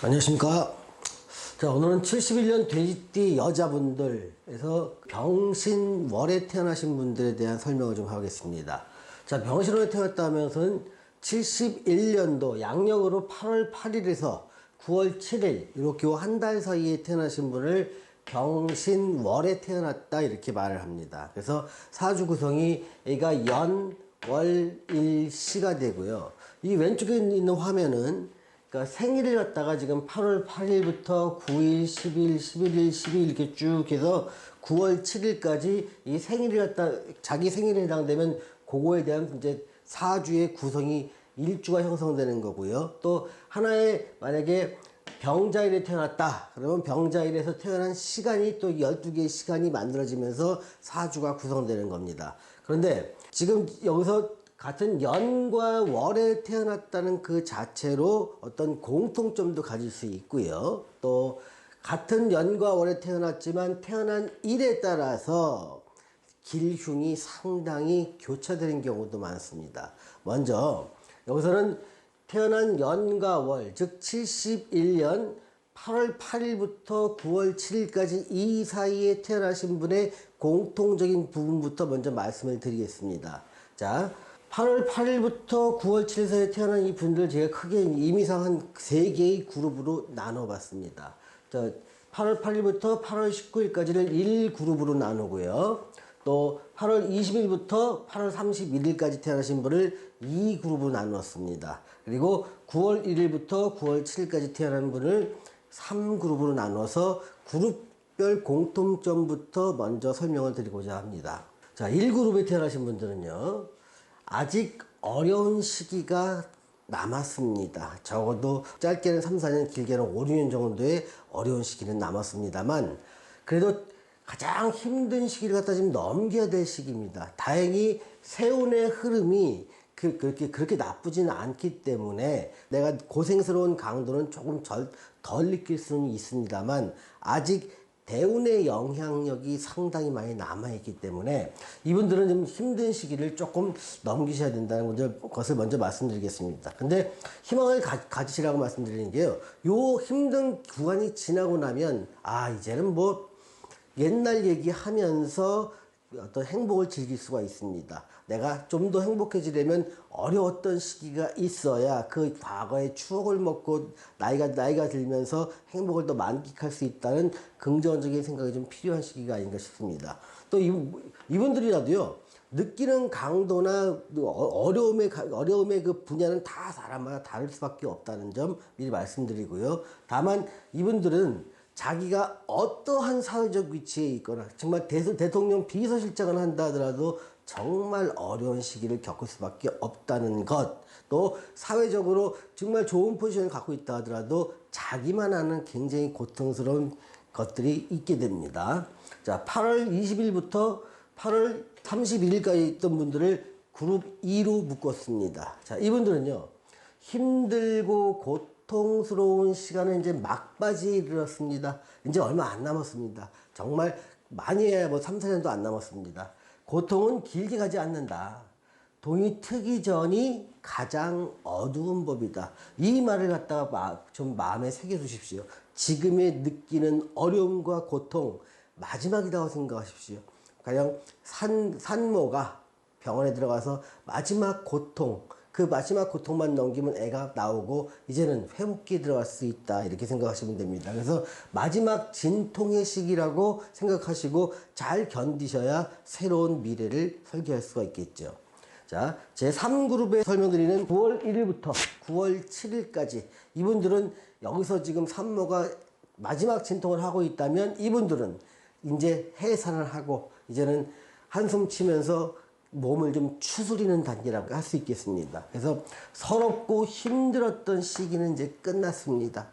안녕하십니까. 자, 오늘은 71년 돼지띠 여자분들에서 병신월에 태어나신 분들에 대한 설명을 좀 하겠습니다. 자, 병신월에 태어났다 하면서는 71년도 양력으로 8월 8일에서 9월 7일 이렇게 한 달 사이에 태어나신 분을 병신월에 태어났다 이렇게 말을 합니다. 그래서 사주 구성이 얘가 연, 월, 일, 시가 되고요. 이 왼쪽에 있는 화면은 그러니까 생일을 갖다가 지금 8월 8일부터 9일, 10일, 11일, 12일 이렇게 쭉 해서 9월 7일까지 이 생일을 갖다 자기 생일에 해당되면 그거에 대한 이제 사주의 구성이 일주가 형성되는 거고요. 또 하나의 만약에 병자일에 태어났다. 그러면 병자일에서 태어난 시간이 또 12개의 시간이 만들어지면서 사주가 구성되는 겁니다. 그런데 지금 여기서 같은 연과 월에 태어났다는 그 자체로 어떤 공통점도 가질 수 있고요. 또 같은 연과 월에 태어났지만 태어난 일에 따라서 길흉이 상당히 교차되는 경우도 많습니다. 먼저 여기서는 태어난 연과 월, 즉 71년 8월 8일부터 9월 7일까지 이 사이에 태어나신 분의 공통적인 부분부터 먼저 말씀을 드리겠습니다. 자, 8월 8일부터 9월 7일 사이에 태어난 이 분들 제가 크게 임의상 한 3개의 그룹으로 나눠봤습니다. 자, 8월 8일부터 8월 19일까지를 1그룹으로 나누고요. 또 8월 20일부터 8월 31일까지 태어나신 분을 2그룹으로 나누었습니다. 그리고 9월 1일부터 9월 7일까지 태어난 분을 3그룹으로 나눠서 그룹별 공통점부터 먼저 설명을 드리고자 합니다. 자, 1그룹에 태어나신 분들은요, 아직 어려운 시기가 남았습니다. 적어도 짧게는 3, 4년, 길게는 5, 6년 정도의 어려운 시기는 남았습니다만, 그래도 가장 힘든 시기를 갖다 지금 넘겨야 될 시기입니다. 다행히 세운의 흐름이 그렇게 나쁘지는 않기 때문에 내가 고생스러운 강도는 조금 덜 느낄 수는 있습니다만, 아직 대운의 영향력이 상당히 많이 남아있기 때문에 이분들은 좀 힘든 시기를 조금 넘기셔야 된다는 것을 먼저 말씀드리겠습니다. 근데 희망을 가지시라고 말씀드리는 게요, 요 힘든 구간이 지나고 나면 이제는 뭐 옛날 얘기하면서 어떤 행복을 즐길 수가 있습니다. 내가 좀 더 행복해지려면 어려웠던 시기가 있어야 그 과거의 추억을 먹고 나이가 들면서 행복을 더 만끽할 수 있다는 긍정적인 생각이 좀 필요한 시기가 아닌가 싶습니다. 또 이분들이라도요, 느끼는 강도나 어려움의 그 분야는 다 사람마다 다를 수밖에 없다는 점 미리 말씀드리고요. 다만 이분들은 자기가 어떠한 사회적 위치에 있거나 정말 대통령 비서실장을 한다 하더라도 정말 어려운 시기를 겪을 수밖에 없다는 것, 또 사회적으로 정말 좋은 포지션을 갖고 있다 하더라도 자기만 아는 굉장히 고통스러운 것들이 있게 됩니다. 자, 8월 20일부터 8월 31일까지 있던 분들을 그룹 2로 묶었습니다. 자, 이분들은요, 힘들고 고통스러운 시간은 이제 막바지에 이르렀습니다. 이제 얼마 안 남았습니다. 정말 많이 해야 뭐 3, 4년도 안 남았습니다. 고통은 길게 가지 않는다. 동이 트기 전이 가장 어두운 법이다. 이 말을 갖다가 좀 마음에 새겨두십시오. 지금의 느끼는 어려움과 고통, 마지막이라고 생각하십시오. 가령 산모가 병원에 들어가서 마지막 고통, 그 마지막 고통만 넘기면 애가 나오고 이제는 회복기에 들어갈 수 있다, 이렇게 생각하시면 됩니다. 그래서 마지막 진통의 시기라고 생각하시고 잘 견디셔야 새로운 미래를 설계할 수가 있겠죠. 자, 제 3그룹에 설명드리는 9월 1일부터 9월 7일까지 이분들은 여기서 지금 산모가 마지막 진통을 하고 있다면 이분들은 이제 해산을 하고 이제는 한숨 치면서 몸을 좀 추스리는 단계라고 할 수 있겠습니다. 그래서 서럽고 힘들었던 시기는 이제 끝났습니다.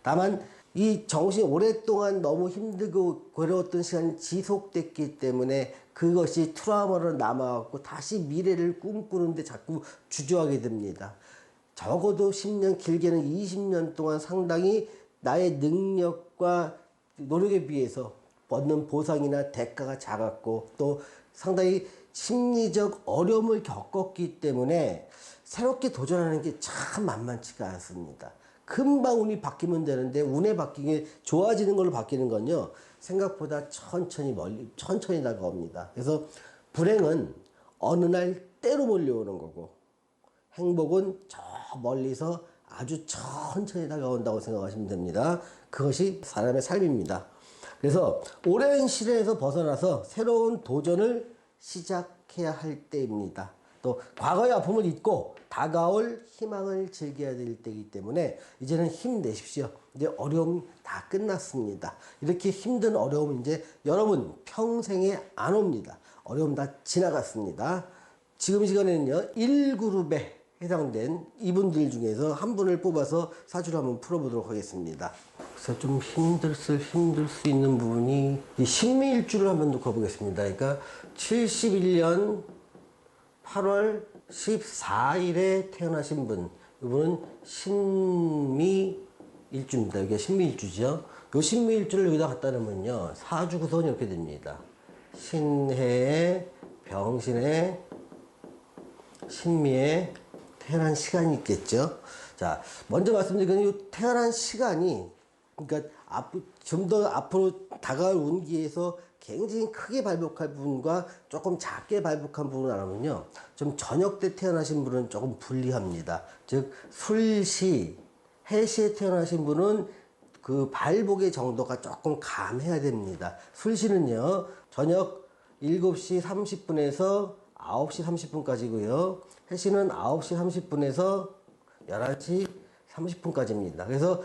다만 이 정신이 오랫동안 너무 힘들고 괴로웠던 시간이 지속됐기 때문에 그것이 트라우마로 남아갖고 다시 미래를 꿈꾸는데 자꾸 주저하게 됩니다. 적어도 10년, 길게는 20년 동안 상당히 나의 능력과 노력에 비해서 얻는 보상이나 대가가 작았고 또 상당히 심리적 어려움을 겪었기 때문에 새롭게 도전하는 게 참 만만치가 않습니다. 금방 운이 바뀌면 되는데 운에 바뀌게 좋아지는 걸로 바뀌는 건요. 생각보다 천천히 다가옵니다. 그래서 불행은 어느 날 때로 몰려오는 거고 행복은 저 멀리서 아주 천천히 다가온다고 생각하시면 됩니다. 그것이 사람의 삶입니다. 그래서 오랜 시련에서 벗어나서 새로운 도전을 시작해야 할 때입니다. 또 과거의 아픔을 잊고 다가올 희망을 즐겨야 될 때이기 때문에 이제는 힘내십시오. 이제 어려움이 다 끝났습니다. 이렇게 힘든 어려움 이제 여러분 평생에 안 옵니다. 어려움 다 지나갔습니다. 지금 시간에는요 1그룹에 해당된 이분들 중에서 한 분을 뽑아서 사주를 한번 풀어보도록 하겠습니다. 그래서 좀 힘들 수 있는 부분이 이 신미일주를 한번 놓고 보겠습니다. 그러니까 71년 8월 14일에 태어나신 분, 이분은 신미일주입니다. 이게 신미일주죠. 요 신미일주를 여기다 갖다 놓으면요 사주 구성은 이렇게 됩니다. 신해에 병신에 신미에 태어난 시간이 있겠죠. 자, 먼저 말씀드리는 이 태어난 시간이 그러니까 좀 더 앞으로 다가올 운기에서 굉장히 크게 발복할 부분과 조금 작게 발복한 부분을 알아보면요. 좀 저녁 때 태어나신 분은 조금 불리합니다. 즉, 술시, 해시에 태어나신 분은 그 발복의 정도가 조금 감해야 됩니다. 술시는요, 저녁 7시 30분에서 9시 30분까지고요. 해시는 9시 30분에서 11시 30분까지입니다. 그래서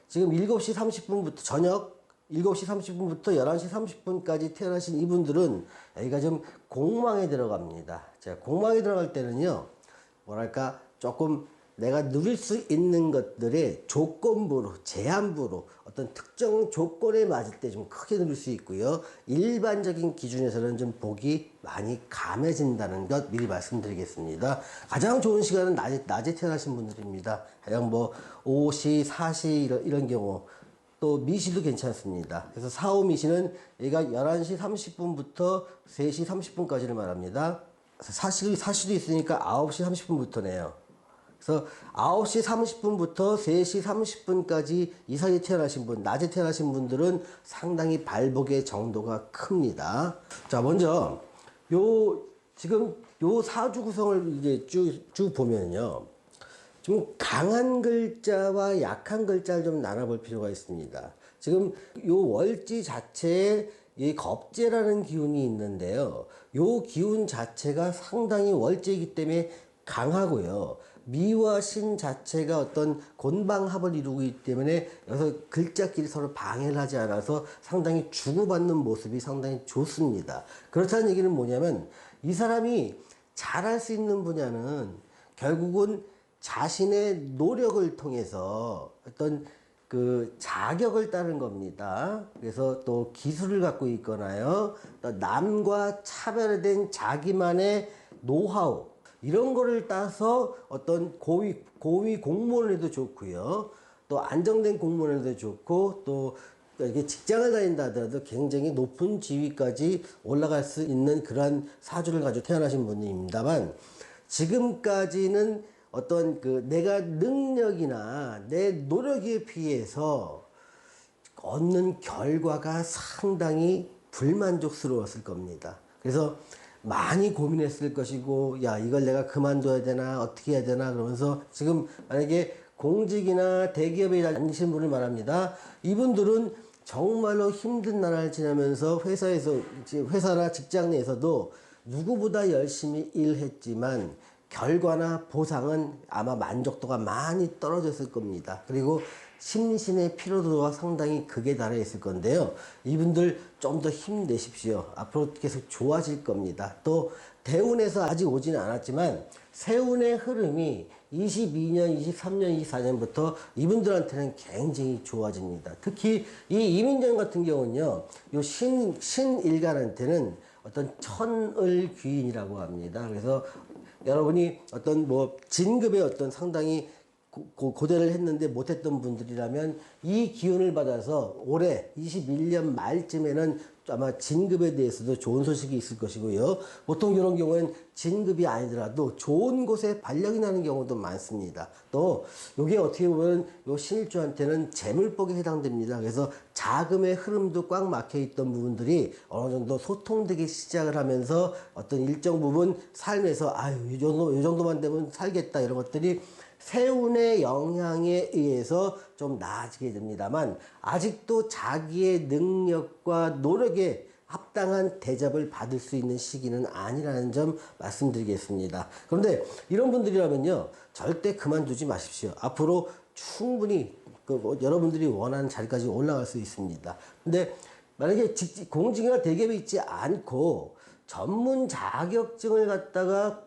지금 7시 30분부터 저녁 7시 30분부터 11시 30분까지 태어나신 이분들은 여기가 좀 공망에 들어갑니다. 자, 공망에 들어갈 때는요, 뭐랄까, 조금 내가 누릴 수 있는 것들의 조건부로, 제한부로 어떤 특정 조건에 맞을 때 좀 크게 누릴 수 있고요. 일반적인 기준에서는 좀 복이 많이 감해진다는 것 미리 말씀드리겠습니다. 가장 좋은 시간은 낮에 태어나신 분들입니다. 그냥 뭐 5시, 4시 이런 경우. 또 미시도 괜찮습니다. 그래서 4, 5 미시는 얘가 11시 30분부터 3시 30분까지를 말합니다. 사시도 있으니까 9시 30분부터네요. 그래서 9시 30분부터 3시 30분까지 이 사이에 태어나신 분, 낮에 태어나신 분들은 상당히 발복의 정도가 큽니다. 자, 먼저 지금 요 사주 구성을 이제 쭉 보면요. 좀 강한 글자와 약한 글자를 좀 나눠볼 필요가 있습니다. 지금 요 월지 자체에 이 겁재라는 기운이 있는데요. 요 기운 자체가 상당히 월지이기 때문에 강하고요. 미와 신 자체가 어떤 곤방합을 이루고 있기 때문에 여기서 글자끼리 서로 방해를 하지 않아서 상당히 주고받는 모습이 상당히 좋습니다. 그렇다는 얘기는 뭐냐면 이 사람이 잘할 수 있는 분야는 결국은 자신의 노력을 통해서 어떤 그 자격을 따른 겁니다. 그래서 또 기술을 갖고 있거나요. 또 남과 차별화된 자기만의 노하우 이런 거를 따서 어떤 고위 공무원을 해도 좋고요. 또 안정된 공무원을 해도 좋고 또 이렇게 직장을 다닌다 하더라도 굉장히 높은 지위까지 올라갈 수 있는 그러한 사주를 가지고 태어나신 분입니다만 지금까지는 어떤 그 내가 능력이나 내 노력에 비해서 얻는 결과가 상당히 불만족스러웠을 겁니다. 그래서 많이 고민했을 것이고, 야, 이걸 내가 그만둬야 되나, 어떻게 해야 되나, 그러면서 지금 만약에 공직이나 대기업에 다니시는 분을 말합니다. 이분들은 정말로 힘든 나날을 지나면서 회사나 직장 내에서도 누구보다 열심히 일했지만 결과나 보상은 아마 만족도가 많이 떨어졌을 겁니다. 그리고 심신의 피로도가 상당히 극에 달해 있을 건데요. 이분들 좀 더 힘내십시오. 앞으로 계속 좋아질 겁니다. 또 대운에서 아직 오지는 않았지만 세운의 흐름이 22년, 23년, 24년부터 이분들한테는 굉장히 좋아집니다. 특히 이 이민정 같은 경우는요. 요 신일간한테는 어떤 천을 귀인이라고 합니다. 그래서 여러분이 어떤 뭐 진급의 어떤 상당히 고대를 했는데 못했던 분들이라면 이 기운을 받아서 올해 21년 말쯤에는 아마 진급에 대해서도 좋은 소식이 있을 것이고요. 보통 이런 경우에는 진급이 아니더라도 좋은 곳에 발령이 나는 경우도 많습니다. 또 이게 어떻게 보면 요 신일주한테는 재물복에 해당됩니다. 그래서 자금의 흐름도 꽉 막혀 있던 부분들이 어느 정도 소통되기 시작을 하면서 어떤 일정 부분 삶에서 아유 요 정도만 되면 살겠다 이런 것들이 세운의 영향에 의해서 좀 나아지게 됩니다만 아직도 자기의 능력과 노력에 합당한 대접을 받을 수 있는 시기는 아니라는 점 말씀드리겠습니다. 그런데 이런 분들이라면요, 절대 그만두지 마십시오. 앞으로 충분히 여러분들이 원하는 자리까지 올라갈 수 있습니다. 근데 만약에 공직이나 대기업에 있지 않고 전문 자격증을 갖다가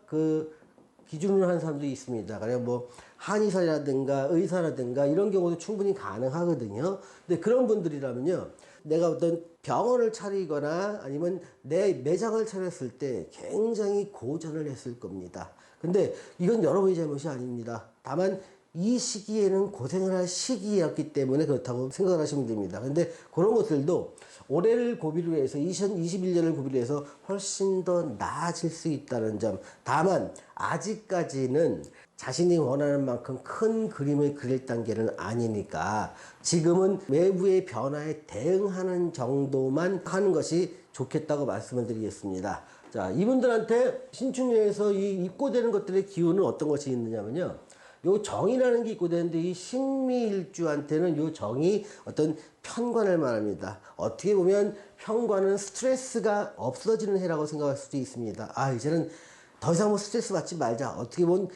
기준으로 하는 사람도 있습니다. 그냥 뭐 한의사라든가 의사라든가 이런 경우도 충분히 가능하거든요. 근데 그런 분들이라면요, 내가 어떤 병원을 차리거나 아니면 내 매장을 차렸을 때 굉장히 고전을 했을 겁니다. 근데 이건 여러분의 잘못이 아닙니다. 다만 이 시기에는 고생을 할 시기였기 때문에 그렇다고 생각을 하시면 됩니다. 근데 그런 것들도 올해를 고비로 해서 2021년을 고비로 해서 훨씬 더 나아질 수 있다는 점. 다만 아직까지는 자신이 원하는 만큼 큰 그림을 그릴 단계는 아니니까 지금은 외부의 변화에 대응하는 정도만 하는 것이 좋겠다고 말씀을 드리겠습니다. 자, 이분들한테 신축년에서 이 입고되는 것들의 기운은 어떤 것이 있느냐면요, 요 정이라는 게 입고되는데 이 신미일주한테는 요 정이 어떤 편관을 말합니다. 어떻게 보면 편관은 스트레스가 없어지는 해라고 생각할 수도 있습니다. 아, 이제는 더 이상 뭐 스트레스 받지 말자. 어떻게 보면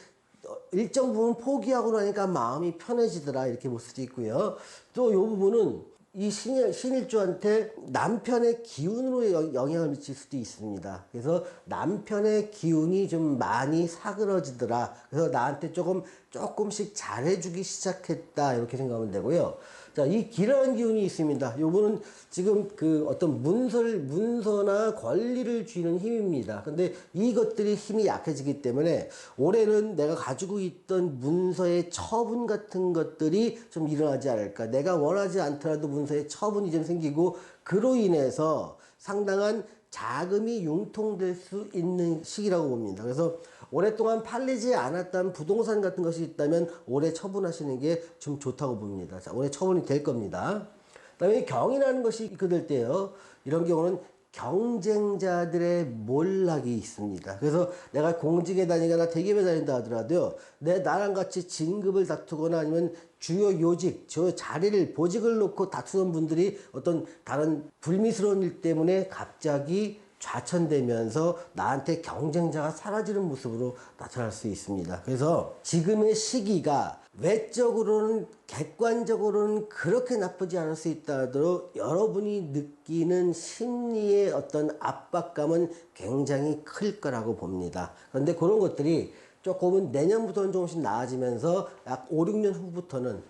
일정 부분 포기하고 나니까 마음이 편해지더라, 이렇게 볼 수도 있고요. 또 요 부분은 이 신일주한테 남편의 기운으로 영향을 미칠 수도 있습니다. 그래서 남편의 기운이 좀 많이 사그러지더라, 그래서 나한테 조금씩 잘해주기 시작했다, 이렇게 생각하면 되고요. 자, 이 기라는 기운이 있습니다. 요거는 지금 어떤 문서나 권리를 쥐는 힘입니다. 근데 이것들이 힘이 약해지기 때문에 올해는 내가 가지고 있던 문서의 처분 같은 것들이 좀 일어나지 않을까. 내가 원하지 않더라도 문서의 처분이 좀 생기고 그로 인해서 상당한 자금이 융통될 수 있는 시기라고 봅니다. 그래서 오랫동안 팔리지 않았던 부동산 같은 것이 있다면 올해 처분하시는 게 좀 좋다고 봅니다. 자, 올해 처분이 될 겁니다. 그 다음에 경이라는 것이 입고될 때요, 이런 경우는 경쟁자들의 몰락이 있습니다. 그래서 내가 공직에 다니거나 대기업에 다닌다 하더라도요, 나랑 같이 진급을 다투거나 아니면 주요 요직, 저 자리를, 보직을 놓고 다투는 분들이 어떤 다른 불미스러운 일 때문에 갑자기 좌천되면서 나한테 경쟁자가 사라지는 모습으로 나타날 수 있습니다. 그래서 지금의 시기가 외적으로는, 객관적으로는 그렇게 나쁘지 않을 수 있다 하더라도 여러분이 느끼는 심리의 어떤 압박감은 굉장히 클 거라고 봅니다. 그런데 그런 것들이 조금은 내년부터는 조금씩 나아지면서 약 5, 6년 후부터는,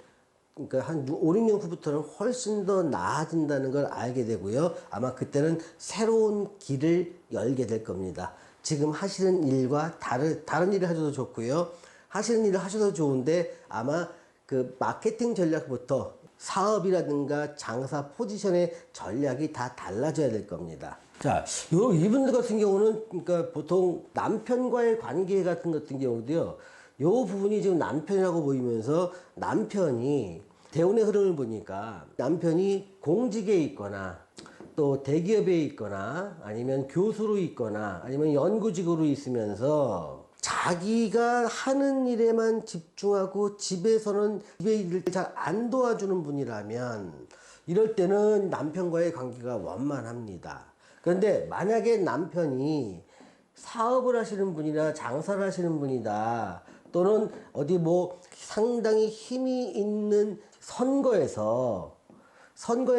그러니까 한 5, 6년 후부터는 훨씬 더 나아진다는 걸 알게 되고요. 아마 그때는 새로운 길을 열게 될 겁니다. 지금 하시는 일과 다른 일을 하셔도 좋고요. 하시는 일을 하셔도 좋은데 아마 마케팅 전략부터 사업이라든가 장사 포지션의 전략이 다 달라져야 될 겁니다. 자, 이분들 같은 경우는 그러니까 보통 남편과의 관계 같은 경우도요, 요 부분이 지금 남편이라고 보이면서 남편이 대운의 흐름을 보니까 남편이 공직에 있거나 또 대기업에 있거나 아니면 교수로 있거나 아니면 연구직으로 있으면서 자기가 하는 일에만 집중하고 집에서는 집의 일을 잘 안 도와주는 분이라면 이럴 때는 남편과의 관계가 원만합니다. 그런데 만약에 남편이 사업을 하시는 분이나 장사를 하시는 분이다, 또는 어디 뭐 상당히 힘이 있는 선거에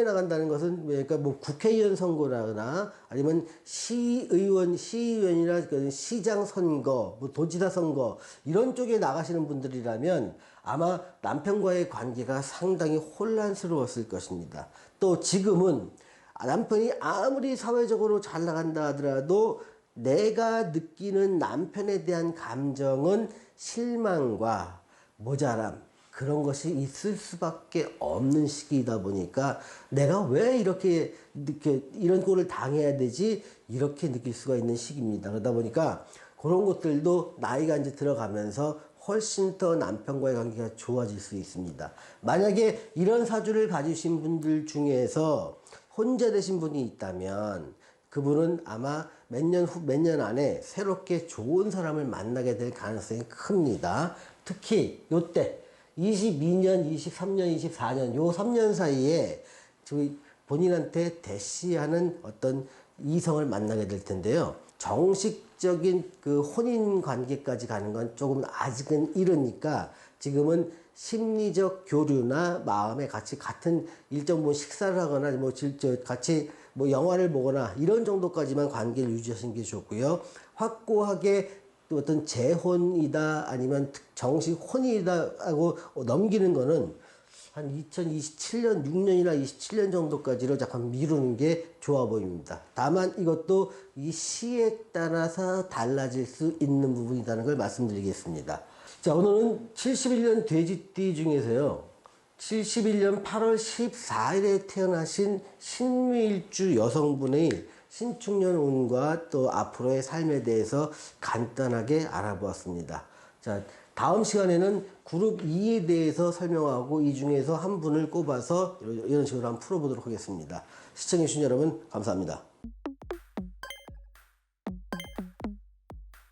나간다는 것은 그러니까 뭐 국회의원 선거라거나 아니면 시의원이나 시장 선거, 뭐 도지사 선거 이런 쪽에 나가시는 분들이라면 아마 남편과의 관계가 상당히 혼란스러웠을 것입니다. 또 지금은 남편이 아무리 사회적으로 잘 나간다 하더라도 내가 느끼는 남편에 대한 감정은 실망과 모자람, 그런 것이 있을 수밖에 없는 시기이다 보니까 내가 왜 이렇게 이런 꼴을 당해야 되지, 이렇게 느낄 수가 있는 시기입니다. 그러다 보니까 그런 것들도 나이가 이제 들어가면서 훨씬 더 남편과의 관계가 좋아질 수 있습니다. 만약에 이런 사주를 가지신 분들 중에서 혼자 되신 분이 있다면 그분은 아마 몇 년 안에 새롭게 좋은 사람을 만나게 될 가능성이 큽니다. 특히 요때 22년, 23년, 24년 요 3년 사이에 본인한테 대시하는 어떤 이성을 만나게 될 텐데요. 정식적인 그 혼인 관계까지 가는 건 조금 아직은 이르니까 지금은 심리적 교류나 마음에 같은 일정 뭐 식사를 하거나 뭐 같이 뭐 영화를 보거나 이런 정도까지만 관계를 유지하시는 게 좋고요. 확고하게 또 어떤 재혼이다 아니면 정식 혼이다 하고 넘기는 거는 한 2027년, 6년이나 27년 정도까지로 잠깐 미루는 게 좋아 보입니다. 다만 이것도 이 시에 따라서 달라질 수 있는 부분이라는 걸 말씀드리겠습니다. 자, 오늘은 71년 돼지띠 중에서요. 71년 8월 14일에 태어나신 신묘일주 여성분의 신축년 운과 또 앞으로의 삶에 대해서 간단하게 알아보았습니다. 자, 다음 시간에는 그룹 2에 대해서 설명하고 이 중에서 한 분을 꼽아서 이런 식으로 한번 풀어보도록 하겠습니다. 시청해주신 여러분 감사합니다.